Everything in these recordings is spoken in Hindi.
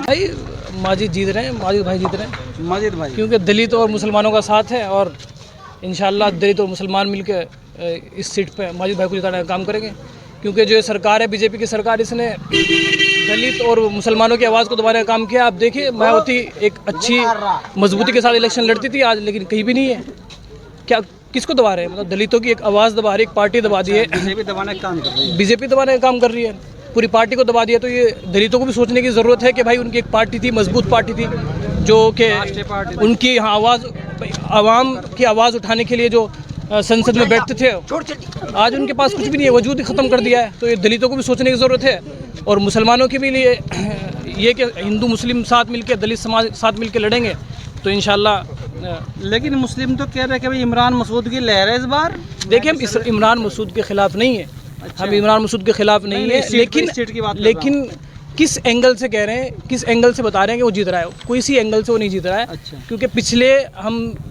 भाई माजिद जीत रहे हैं, माजिद भाई जीत रहे हैं, माजिद भाई, क्योंकि दलित और मुसलमानों का साथ है और इंशाल्लाह दलित और मुसलमान मिलकर इस सीट पे माजिद भाई को जिताने का काम करेंगे। क्योंकि जो सरकार है बीजेपी की सरकार, इसने दलित और मुसलमानों की आवाज़ को दबाने का काम किया। आप देखिए मायावती एक अच्छी मजबूती के साथ इलेक्शन लड़ती थी, आज लेकिन कहीं भी नहीं है। क्या किसको दबा रहे हैं? मतलब दलितों की एक आवाज़ दबा रही है, एक पार्टी दबा दी है, बीजेपी दबाने का काम कर रही है, बीजेपी दबाने का काम कर रही है, पूरी पार्टी को दबा दिया। तो ये दलितों को भी सोचने की ज़रूरत है कि भाई उनकी एक पार्टी थी, मजबूत पार्टी थी, जो कि उनकी आवाज़, आवाम की आवाज़ उठाने के लिए जो संसद में बैठते थे, आज उनके पास कुछ भी नहीं है, वजूद ही ख़त्म कर दिया है। तो ये दलितों को भी सोचने की ज़रूरत है और मुसलमानों के भी लिए ये कि हिंदू मुस्लिम साथ मिलकर, दलित समाज साथ मिलकर लड़ेंगे तो इंशाल्लाह। लेकिन मुस्लिम तो कह रहे हैं कि भाई इमरान मसूद की लहर है इस बार। देखिए हम इमरान मसूद के ख़िलाफ़ नहीं है, हम इमरान मसूद के ख़िलाफ़ नहीं है, लेकिन किस एंगल से कह रहे हैं, किस एंगल से बता रहे हैं कि वो जीत रहा है? कोई सी एंगल से वो नहीं जीत रहा है। अच्छा। क्योंकि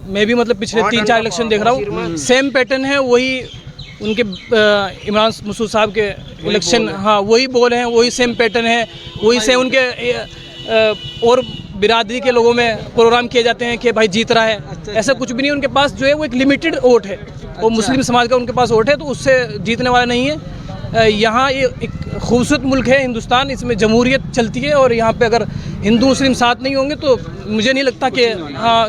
मैं भी मतलब पिछले 3-4 इलेक्शन देख रहा हूँ, सेम पैटर्न है, वही उनके इमरान मसूद साहब के इलेक्शन, हाँ वही बोल हैं, वही सेम पैटर्न है, वही से उनके और बिरादरी के लोगों में प्रोग्राम किए जाते हैं कि भाई जीत रहा है। ऐसा कुछ भी नहीं, उनके पास जो है वो एक लिमिटेड वोट है, वो मुस्लिम समाज का उनके पास वोट है, तो उससे जीतने वाला नहीं है। यहाँ ये एक खूबसूरत मुल्क है हिंदुस्तान, इसमें जमहूरियत चलती है और यहाँ पे अगर हिंदू मुस्लिम साथ नहीं होंगे तो मुझे नहीं लगता कि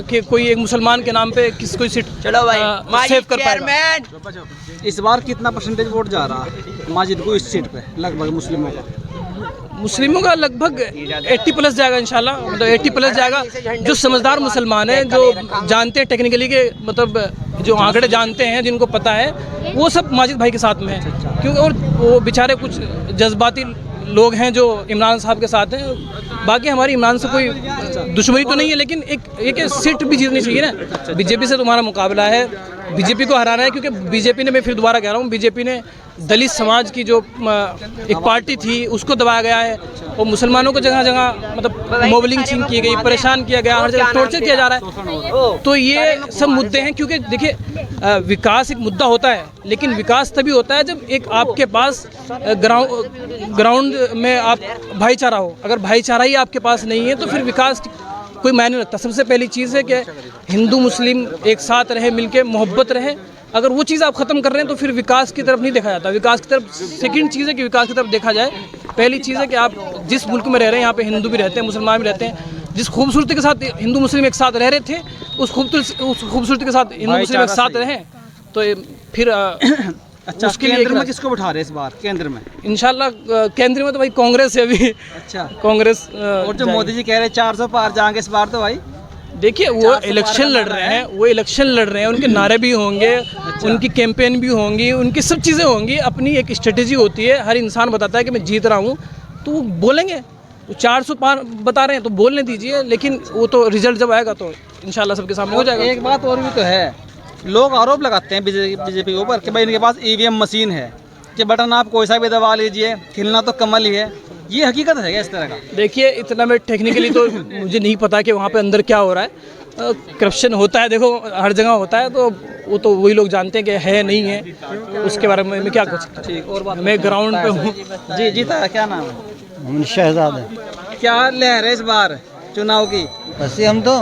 कि कोई एक मुसलमान के नाम पे कोई सीट सेव कर पाएगा। इस बार कितना परसेंटेज वोट जा रहा है माजिद को इस सीट पे लगभग मुस्लिमों का लगभग 80+ जाएगा इंशाल्लाह, मतलब 80+ जाएगा। जो समझदार मुसलमान हैं, जो जानते हैं टेक्निकली के मतलब जो आंकड़े जानते हैं, जिनको पता है, वो सब माजिद भाई के साथ में है। क्योंकि और वो बेचारे कुछ जज्बाती लोग हैं जो इमरान साहब के साथ हैं। बाकी हमारी इमरान से कोई दुश्मनी तो नहीं है, लेकिन एक सीट भी जीतनी चाहिए ना। बीजेपी से तुम्हारा मुकाबला है, बीजेपी को हराना है, क्योंकि बीजेपी ने, मैं फिर दोबारा कह रहा हूँ, बीजेपी ने दलित समाज की जो एक पार्टी थी उसको दबाया गया है और मुसलमानों को जगह जगह मतलब मोबलिंग छीन की गई, परेशान किया गया, हर जगह टॉर्चर किया जा रहा है। तो ये सब मुद्दे हैं, क्योंकि देखिए विकास एक मुद्दा होता है, लेकिन विकास तभी होता है जब एक आपके पास ग्राउंड में आप भाईचारा हो। अगर भाईचारा ही आपके पास नहीं है तो फिर विकास कोई मायने नहीं रखता। सबसे पहली चीज़ है कि हिंदू मुस्लिम एक साथ रहे, मिलके मोहब्बत रहे। अगर वो चीज़ आप ख़त्म कर रहे हैं तो फिर विकास की तरफ नहीं देखा जाता। विकास की तरफ सेकंड चीज़ है कि विकास की तरफ देखा जाए। पहली चीज़ है कि आप जिस मुल्क में रह रहे हैं, यहाँ पे हिंदू भी रहते हैं, मुसलमान भी रहते हैं, जिस खूबसूरती के साथ हिंदू मुस्लिम एक साथ रह रहे थे, उस खूबसूरती के साथ हिंदू मुस्लिम एक साथ रहें, तो फिर अच्छा, उसके लिए केंद्र में किसको बैठा रहे इस बार? केंद्र में इंशाल्लाह केंद्र में तो भाई कांग्रेस है अभी। अच्छा, कांग्रेस। और जो मोदी जी कह रहे हैं 400 पार जाएंगे इस बार, तो भाई देखिए वो इलेक्शन लड़ रहे हैं, उनके नारे भी होंगे, उनकी कैंपेन भी होंगी, उनकी सब चीज़ें होंगी। अपनी एक स्ट्रेटेजी होती है, हर इंसान बताता है कि मैं जीत रहा हूँ, तो वो बोलेंगे। वो 400 पार बता रहे हैं तो बोलने दीजिए, लेकिन वो तो रिजल्ट जब आएगा तो इंशाल्लाह सबके सामने हो जाएगा। एक बात और भी तो है, लोग आरोप लगाते हैं बीजेपी के ऊपर कि भाई इनके पास ईवीएम मशीन है कि बटन आप कोई सा भी दबा लीजिए, खिलना तो कमल ही है। ये हकीकत है क्या इस तरह का? देखिए इतना मैं टेक्निकली तो मुझे नहीं पता कि वहाँ पे अंदर क्या हो रहा है। करप्शन होता है, देखो हर जगह होता है, तो वो तो वही लोग जानते हैं कि है नहीं है, उसके बारे में मैं क्या कर सकता। ठीक, और बात मैं ग्राउंड पे हूँ। जी जीता, क्या नाम है? शहजाद है। क्या लहर है इस बार चुनाव की? बस हम तो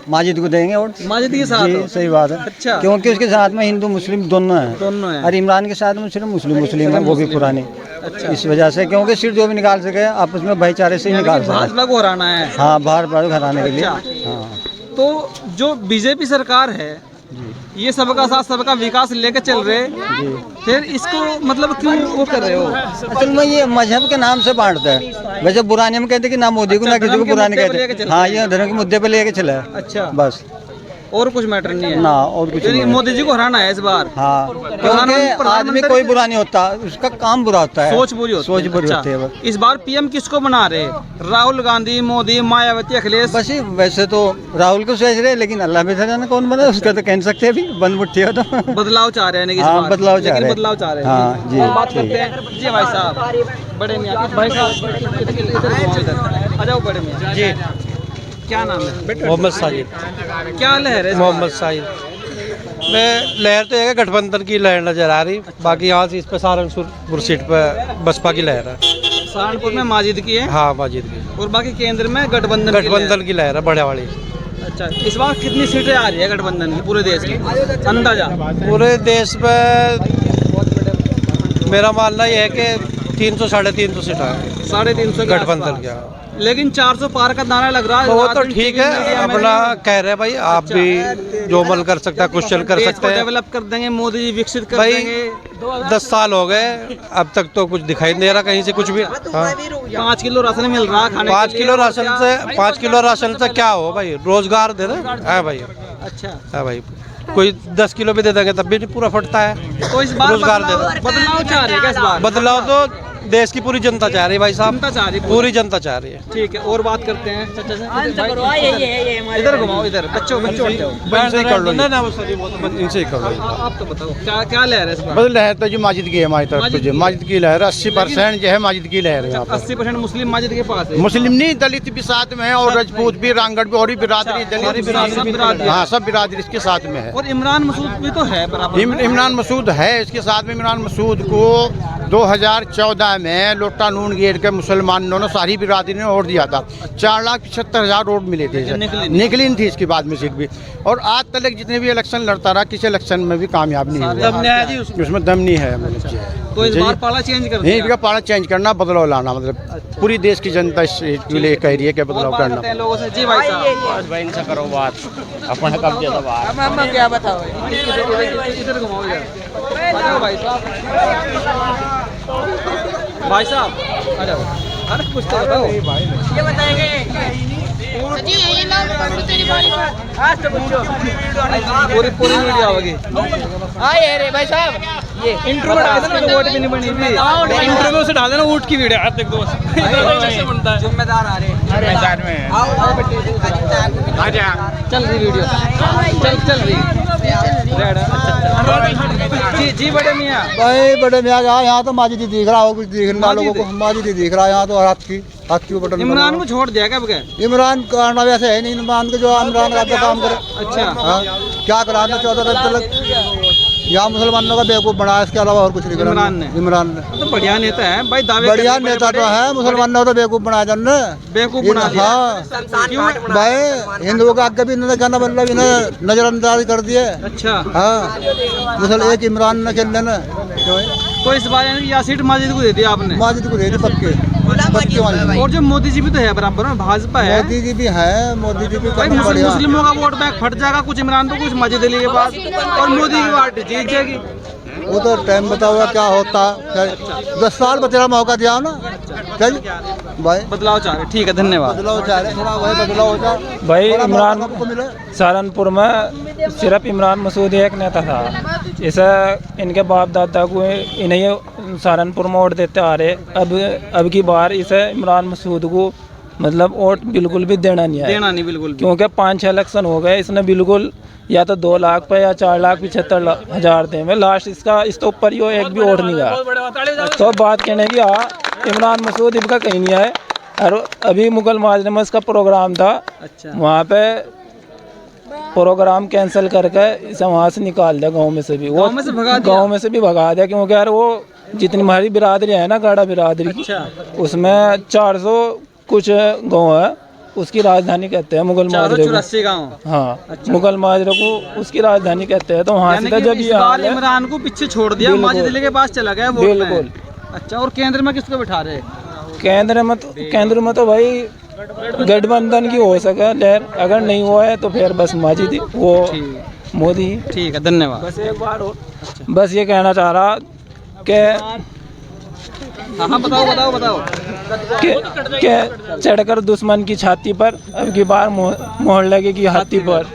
माजिद को देंगे वोट। माजिद के साथ जी, सही बात है। अच्छा, क्योंकि उसके साथ में हिंदू मुस्लिम दोनों हैं, और इमरान के साथ में सिर्फ मुस्लिम है, वो भी पुराने। अच्छा, इस वजह से, क्योंकि सिर्फ जो भी निकाल सके आपस में भाईचारे से ही निकाल सके। भाजपा को हराना है। हाँ, बाहर हराने के लिए। अच्छा। हाँ, तो जो बीजेपी सरकार है, ये सबका साथ सबका विकास लेके चल रहे, फिर इसको मतलब क्यों वो कर रहे हो? असल में ये मजहब के नाम से बांटता है। वैसे बुराने में कहते कि ना मोदी को ना किसी को बुराने कहते। हाँ, ये धर्म के मुद्दे पे लेके चला है। अच्छा, बस और कुछ मैटर नहीं है ना, और कुछ नहीं। मोदी जी को हराना है इस बार। हाँ, क्योंकि आदमी कोई बुरा नहीं होता, उसका काम बुरा होता है, सोच बुरी होती है। इस बार पीएम किसको बना रहे? राहुल गांधी, मोदी, मायावती, अखिलेश? बस ही, वैसे तो राहुल को सोच रहे, लेकिन अल्लाह में जाना कौन बना, उसका तो कह सकते हैं अभी बंद मुट्ठी हो तो। बदलाव चाह रहे हैं। हाँ, बदलाव चाह रहे हैं। हाँ जी, बात करते हैं जी भाई साहब, बड़े मियां भाई साहब, आ जाओ बड़े मियां जी। क्या नाम है? मोहम्मद साजिद। क्या लहर है? मोहम्मद साजिद में लहर तो है, गठबंधन की लहर नजर आ रही। बाकी यहाँ से इस पे सहारनपुर सीट पे बसपा की लहर है। सहारनपुर में माजिद की है हाँ माजिद की, और बाकी केंद्र में गठबंधन गठबंधन की लहर है बढ़िया वाली। अच्छा, इस बार कितनी सीटें आ रही है गठबंधन की पूरे देश में अंदाजा? पूरे देश में मेरा मानना ये है कि 300 साढ़े 300 सीट है 350 गठबंधन का। लेकिन 400 पार का नारा लग रहा है। वो तो ठीक है, अपना कह रहे हैं भाई, आप भी जो मन कर सकता है, क्वेश्चन कर सकते हैं। डेवलप कर देंगे, मोदी जी विकसित कर भाई देंगे। 10 साल हो गए, अब तक तो कुछ दिखाई नहीं दे रहा कहीं से कुछ भी। हाँ। 5 किलो राशन मिल रहा है खाने 5 किलो राशन से 5 किलो राशन से क्या हो भाई, रोजगार दे रहे है भाई। अच्छा है भाई, कोई 10 किलो भी दे देंगे तब भी नहीं पूरा फटता है। तो इस बार रोजगार दे बदलाव चाह रहे हैं क्या इस बार? बदलाव तो देश की पूरी जनता चाह रही है भाई साहब, जनता चाह रही है पूरी जनता चाह रही है। ठीक है, और बात करते हैं चाचा से। इधर घुमाओ, इधर बच्चों इनसे ही कर लो, इनसे ही कर लो। आप तो बताओ क्या लहर है इस बार? बस लहर तो जो माजिद की है हमारी तरफ तो, जो माजिद की लहर 80% जो है माजिद की लहर है यहाँ पर। 80% मुस्लिम माजिद के पास है। मुस्लिम नहीं, दलित भी साथ में है और राजपूत भी, रांगड़ भी, और भी बिरादरी सारी दलित बिरादरी। हाँ सब बिरादरी इसके साथ में है। और इमरान मसूद भी तो है बराबर में। इमरान मसूद है इसके साथ में। इमरान मसूद को 2014 में लोटा नून गेट के मुसलमानों ने सारी बिरादरी ने वोट दिया था। 4,75,000 वोट मिले थे, निकली नहीं थी इसके बाद में सीट भी। और आज तक जितने भी इलेक्शन लड़ता रहा, किसी इलेक्शन में भी कामयाब नहीं हुआ, उसमें दम नहीं है। तो इस बार पाला चेंज कर नहीं, पाला चेंज करना, बदलाव लाना, मतलब पूरी देश की जनता इस लिए कह रही है कि बदलाव करना। लोगों से जी भाई साहब, भाई इनसे करो बात, अपन कब दे दो बात। हम क्या बताओ, इधर घुमाओ, इधर बताओ भाई साहब। भाई साहब आ जाओ, अरे कुछ तो बताओ। ये बताएंगे पूरी वीडियो आवेगी। अरे भाई साहब, ये इंट्रो में डाल देना, वोट भी नहीं बनी थी। इंट्रो में उसे डाल देना ऊँट की वीडियो, आप देख दो कैसे बनता है। जिम्मेदार आ रहे हैं मैदान में चल रही वीडियो, चल रही। जी बड़े मियाँ, भाई बड़े मियाँ यहाँ तो माजिद ही दिख रहा हो, कुछ दिखने वालों को माजिद ही दिख रहा है यहाँ तो। हाथ की बटन इमरान को छोड़ दिया क्या? इमरान करना वैसे है नहीं, इमरान को जो इमरान का काम करे। अच्छा हाँ, क्या करा 14 तक यहाँ मुसलमानों का बेवकूफ़ बनाया, इसके अलावा और कुछ नहीं करा इमरान ने। तो बढ़िया नेता है भाई, दावे बढ़िया नेता तो है, मुसलमानों को तो बेवकूफ़ बनाया जाने, बेवकूफ बना दिया। हाँ भाई, हिंदुओं का आगे भी इन्होंने कहना मतलब इन्हें नजरअंदाज कर दिए। अच्छा, हाँ मुसल एक इमरान ने खेल लेना। तो इस बार यानी यह सीट माजिद को दे दी आपने? माजिद को दे दी पक्के वाली। और जो मोदी जी भी तो है बराबर में, भाजपा है। मोदी जी भी है, मोदी जी भी भाई मुस्लिमों का वोट बैंक फट जाएगा, कुछ इमरान तो कुछ माजिद अली के पास, और मोदी की पार्टी जीत जाएगी। वो तो टाइम बताओ क्या होता है। 10 साल बतेरा मौका दिया ना, चल भाई बदलाव चाह रहे। ठीक है, धन्यवाद। बदलाव चाह रहे, थोड़ा भाई बदलाव हो जाए भाई। इमरान सहारनपुर में सिर्फ इमरान मसूद एक नेता था, इसे इनके बाप दादा को इन्हें सहारनपुर में वोट देते आ रहे। अब की बार इसे इमरान मसूद को मतलब वोट बिल्कुल भी देना नहीं है, बिल्कुल, क्योंकि 5-6 इलेक्शन हो गए, इसने बिल्कुल या तो 2 लाख पे या 4,75,000 थे में लास्ट, इसके ऊपर ही एक भी वोट नहीं गया। तो बात कहने की इमरान मसूद इनका कहीं नहीं है। और अभी मुगल माजरे में इसका प्रोग्राम था, अच्छा वहाँ पे प्रोग्राम कैंसिल करके इसे वहाँ से निकाल दिया, गांव में से भी। वो गांव में से भगा दिया? गांव में से भी भगा दिया, क्योंकि यार वो जितनी हमारी बिरादरी है ना, गाड़ा बिरादरी की, उसमें 400 कुछ गाँव है, उसकी राजधानी कहते हैं मुगल माजरे को। 484 गाँव। हाँ, मुगल माजरे को उसकी राजधानी कहते हैं। तो वहाँ से जब इस बार इमरान को पीछे छोड़ दिया, माजिद अली के पास चला गया वोट में। बिल्कुल। अच्छा, और केंद्र में किसको बिठा रहे? केंद्र में तो भाई गठबंधन की हो सके लहर, अगर नहीं हुआ है तो फिर बस माजिद ही, वो मोदी। ठीक है, धन्यवाद। बस एक बार और बस ये कहना चाह रहा कि हाँ बताओ के चढ़कर दुश्मन की छाती पर, अब की बार मोहल्ले की हाथी पर।